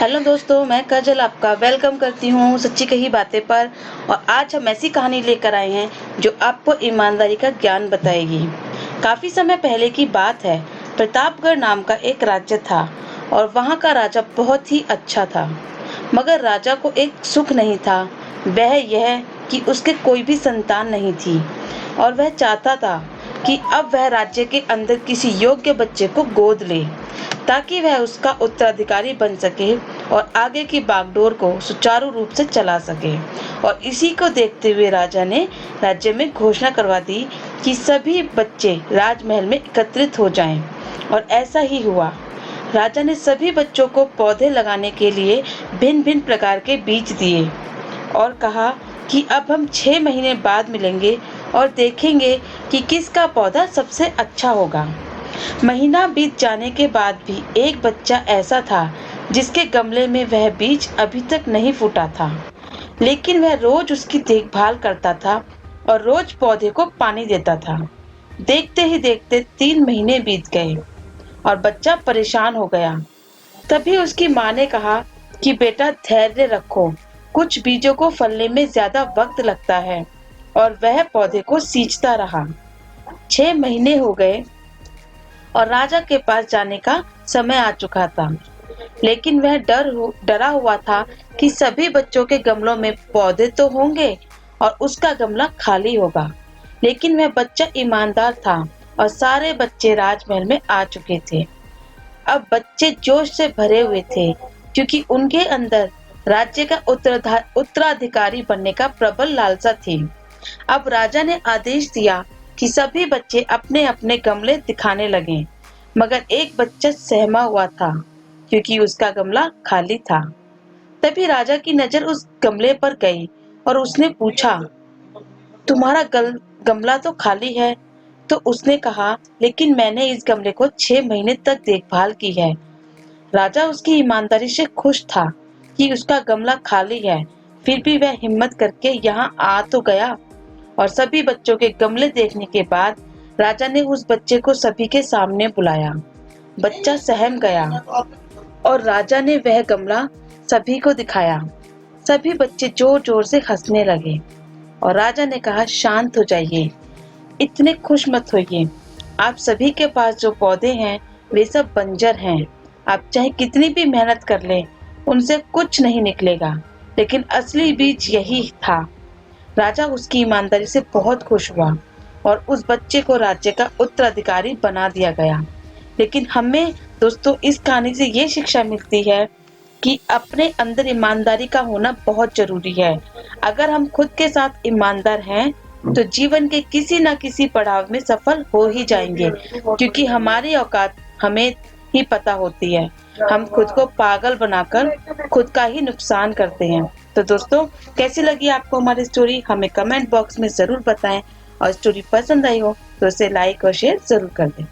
Hello दोस्तों, मैं काजल आपका वेलकम करती हूँ सच्ची कही बातें पर। और आज हम ऐसी कहानी लेकर आए हैं जो आपको ईमानदारी का ज्ञान बताएगी। काफी समय पहले की बात है। प्रतापगढ़ नाम का एक राज्य था और वहाँ का राजा बहुत ही अच्छा था। मगर राजा को एक सुख नहीं था, वह यह कि उसके कोई भी संतान नहीं थी। और वह चाहता था कि अब वह राज्य के अंदर किसी योग्य बच्चे को गोद ले, ताकि वह उसका उत्तराधिकारी बन सके और आगे की बागडोर को सुचारू रूप से चला सके। और इसी को देखते हुए राजा ने राज्य में घोषणा करवा दी कि सभी बच्चे राजमहल में एकत्रित हो जाएं। और ऐसा ही हुआ। राजा ने सभी बच्चों को पौधे लगाने के लिए भिन्न भिन्न प्रकार के बीज दिए और कहा कि अब हम 6 महीने बाद मिलेंगे और देखेंगे कि किसका पौधा सबसे अच्छा होगा। महीना बीत जाने के बाद भी एक बच्चा ऐसा था जिसके गमले में वह बीज अभी तक नहीं फूटा था, लेकिन वह रोज उसकी देखभाल करता था और रोज पौधे को पानी देता था। देखते ही देखते 3 महीने बीत गए और बच्चा परेशान हो गया। तभी उसकी माँ ने कहा कि बेटा धैर्य रखो, कुछ बीजों को फलने में ज्यादा वक्त लगता है। और वह पौधे को सींचता रहा। 6 महीने हो गए और राजा के पास जाने का समय आ चुका था, लेकिन वह डरा हुआ था कि सभी बच्चों के गमलों में पौधे तो होंगे और उसका गमला खाली होगा। लेकिन वह बच्चा ईमानदार था और सारे बच्चे राजमहल में आ चुके थे। अब बच्चे जोश से भरे हुए थे, क्योंकि उनके अंदर राज्य का उत्तराधिकारी बनने का प्रबल लालसा थी। अब राजा ने आदेश दिया कि सभी बच्चे अपने अपने गमले दिखाने लगे, मगर एक बच्चा सहमा हुआ था क्योंकि उसका गमला खाली था। तभी राजा की नजर उस गमले पर गई और उसने पूछा, तुम्हारा गमला तो खाली है। तो उसने कहा, लेकिन मैंने इस गमले को 6 महीने तक देखभाल की है। राजा उसकी ईमानदारी से खुश था कि उसका गमला खाली है, फिर भी वह हिम्मत करके यहाँ आ तो गया। और सभी बच्चों के गमले देखने के बाद राजा ने उस बच्चे को सभी के सामने बुलाया। बच्चा सहम गया और राजा ने वह गमला सभी को दिखाया। सभी बच्चे जोर जोर से हंसने लगे और राजा ने कहा, शांत हो जाइए, इतने खुश मत होइए। आप सभी के पास जो पौधे हैं वे सब बंजर हैं। आप चाहे कितनी भी मेहनत कर लें, उनसे कुछ नहीं निकलेगा, लेकिन असली बीज यही था। राजा उसकी ईमानदारी से बहुत खुश हुआ और उस बच्चे को राज्य का उत्तराधिकारी बना दिया गया। लेकिन हमें दोस्तों इस कहानी से ये शिक्षा मिलती है कि अपने अंदर ईमानदारी का होना बहुत जरूरी है। अगर हम खुद के साथ ईमानदार हैं तो जीवन के किसी न किसी पड़ाव में सफल हो ही जाएंगे, क्योंकि हमारी औकात हमें ही पता होती है। हम खुद को पागल बनाकर खुद का ही नुकसान करते हैं। तो दोस्तों, कैसी लगी आपको हमारी स्टोरी, हमें कमेंट बॉक्स में जरूर बताएं। और स्टोरी पसंद आई हो तो इसे लाइक और शेयर जरूर कर दें।